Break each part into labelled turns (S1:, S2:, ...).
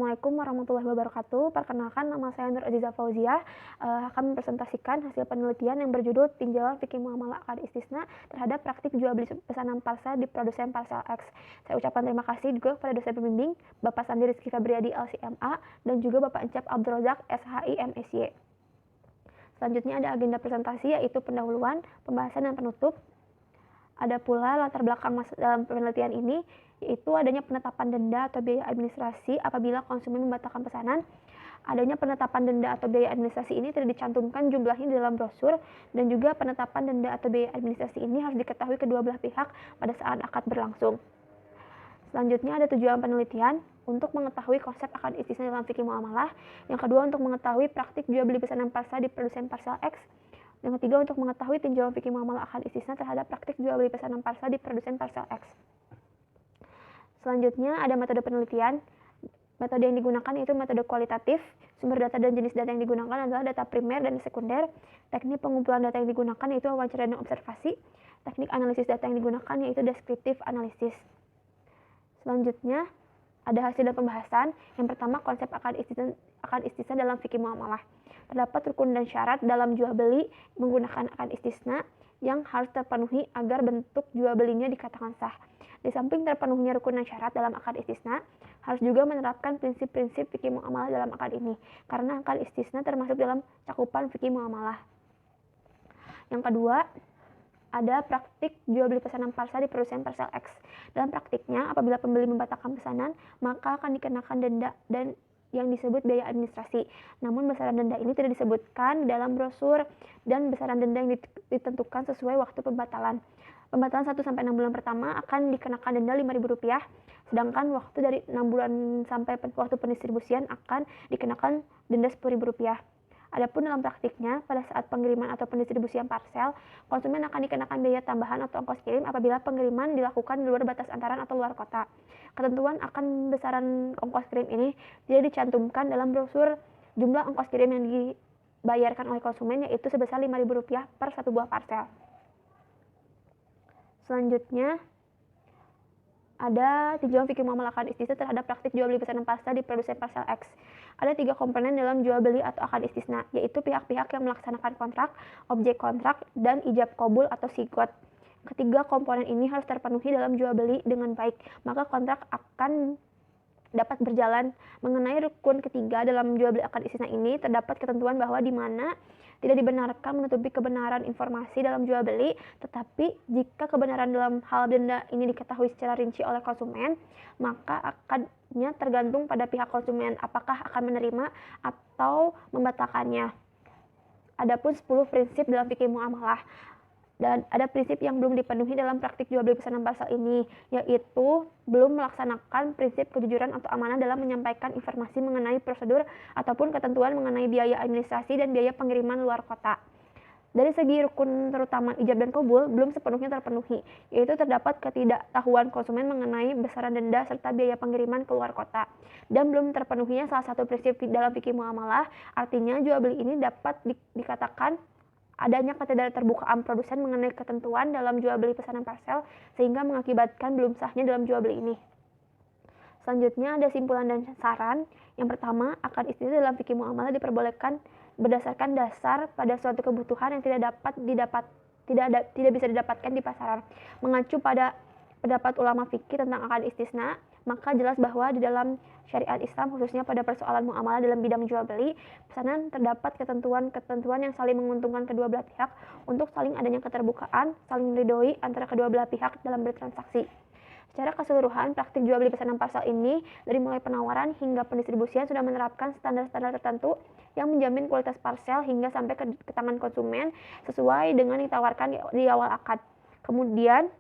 S1: Assalamualaikum warahmatullahi wabarakatuh. Perkenalkan, nama saya Nur Aziza Fauziah. Akan mempresentasikan hasil penelitian yang berjudul Tinjauan Fikih Muamalah Akad Istisna terhadap praktik jual beli pesanan parsel di produsen parsel X. Saya ucapkan terima kasih juga kepada dosen pembimbing Bapak Sandi Rizky Febriadi LCMA dan juga Bapak Encep Abdul Razak SHI MSY. Selanjutnya ada agenda presentasi, yaitu pendahuluan, pembahasan, dan penutup. Ada pula latar belakang dalam penelitian ini, yaitu adanya penetapan denda atau biaya administrasi apabila konsumen membatalkan pesanan. Adanya penetapan denda atau biaya administrasi ini tidak dicantumkan jumlahnya di dalam brosur, dan juga penetapan denda atau biaya administrasi ini harus diketahui kedua belah pihak pada saat akad berlangsung. Selanjutnya ada tujuan penelitian untuk mengetahui konsep akad istisna dalam fikih muamalah. Yang kedua, untuk mengetahui praktik jual beli pesanan parsel di produsen parsel X. Yang ketiga, untuk mengetahui tinjauan fikih muamalah akad istisna terhadap praktik jual beli pesanan parsel di produsen parsel X. Selanjutnya ada metode penelitian. Metode yang digunakan yaitu metode kualitatif. Sumber data dan jenis data yang digunakan adalah data primer dan sekunder. Teknik pengumpulan data yang digunakan yaitu wawancara dan observasi. Teknik analisis data yang digunakan yaitu deskriptif analisis. Selanjutnya ada hasil dan pembahasan. Yang pertama, konsep akad istisna dalam fikih muamalah. Terdapat rukun dan syarat dalam jual beli menggunakan akad istisna yang harus terpenuhi agar bentuk jual belinya dikatakan sah. Di samping terpenuhinya rukun dan syarat dalam akad istisna, harus juga menerapkan prinsip-prinsip fikih muamalah dalam akad ini, karena akad istisna termasuk dalam cakupan fikih muamalah. Yang kedua, ada praktik jual beli pesanan parsel di produsen parsel X. Dalam praktiknya, apabila pembeli membatalkan pesanan, maka akan dikenakan denda dan yang disebut biaya administrasi. Namun besaran denda ini tidak disebutkan dalam brosur, dan besaran denda yang ditentukan sesuai waktu pembatalan. Pembatalan 1-6 bulan pertama akan dikenakan denda Rp5.000, sedangkan waktu dari 6 bulan sampai waktu pendistribusian akan dikenakan denda Rp10.000. Adapun dalam praktiknya, pada saat pengiriman atau pendistribusian parsel, konsumen akan dikenakan biaya tambahan atau ongkos kirim apabila pengiriman dilakukan di luar batas antaran atau luar kota. Ketentuan akan besaran ongkos kirim ini tidak dicantumkan dalam brosur. Jumlah ongkos kirim yang dibayarkan oleh konsumen yaitu sebesar Rp5.000 per satu buah parsel. Selanjutnya ada tinjauan fikih muamalah akad istisna terhadap praktik jual beli pesanan parsel di produsen parsel X. Ada 3 komponen dalam jual beli atau akad istisna, yaitu pihak-pihak yang melaksanakan kontrak, objek kontrak, dan ijab qabul atau sigot. Ketiga komponen ini harus terpenuhi dalam jual beli dengan baik, maka kontrak akan dapat berjalan. Mengenai rukun ketiga dalam jual beli akad istisna ini, terdapat ketentuan bahwa di mana tidak dibenarkan menutupi kebenaran informasi dalam jual beli, tetapi jika kebenaran dalam hal denda ini diketahui secara rinci oleh konsumen, maka akadnya tergantung pada pihak konsumen apakah akan menerima atau membatalkannya. Adapun 10 prinsip dalam fikih muamalah. Dan ada prinsip yang belum dipenuhi dalam praktik jual beli pesanan parsel ini, yaitu belum melaksanakan prinsip kejujuran atau amanah dalam menyampaikan informasi mengenai prosedur ataupun ketentuan mengenai biaya administrasi dan biaya pengiriman luar kota. Dari segi rukun terutama ijab dan qabul belum sepenuhnya terpenuhi, yaitu terdapat ketidaktahuan konsumen mengenai besaran denda serta biaya pengiriman ke luar kota. Dan belum terpenuhinya salah satu prinsip dalam fikih muamalah, artinya jual beli ini dapat dikatakan adanya ketidakterbukaan produsen mengenai ketentuan dalam jual beli pesanan parsel sehingga mengakibatkan belum sahnya dalam jual beli ini. Selanjutnya ada simpulan dan saran. Yang pertama, akad istisna dalam fikih muamalah diperbolehkan berdasarkan dasar pada suatu kebutuhan yang tidak bisa didapatkan di pasaran. Mengacu pada pendapat ulama fikih tentang akad istisna, maka jelas bahwa di dalam syariat Islam, khususnya pada persoalan muamalah dalam bidang jual beli pesanan, terdapat ketentuan-ketentuan yang saling menguntungkan kedua belah pihak untuk saling adanya keterbukaan, saling meridhoi antara kedua belah pihak dalam bertransaksi. Secara keseluruhan, praktik jual beli pesanan parsel ini dari mulai penawaran hingga pendistribusian sudah menerapkan standar-standar tertentu yang menjamin kualitas parsel hingga sampai ke tangan konsumen sesuai dengan ditawarkan di awal akad. Kemudian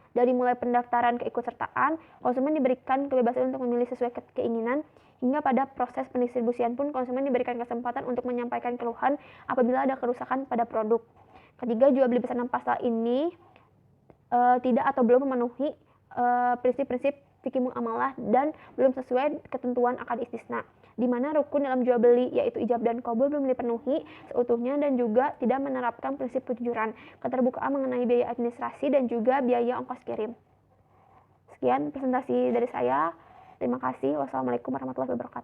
S1: dari mulai pendaftaran keikutsertaan, konsumen diberikan kebebasan untuk memilih sesuai keinginan, hingga pada proses pendistribusian pun konsumen diberikan kesempatan untuk menyampaikan keluhan apabila ada kerusakan pada produk. Ketiga, jual beli pesanan parsel ini tidak atau belum memenuhi prinsip-prinsip fikih muamalah dan belum sesuai ketentuan akad istisna, di mana rukun dalam jual beli yaitu ijab dan qabul belum dipenuhi seutuhnya dan juga tidak menerapkan prinsip kejujuran, keterbukaan mengenai biaya administrasi dan juga biaya ongkos kirim. Sekian presentasi dari saya. Terima kasih. Wassalamualaikum warahmatullahi wabarakatuh.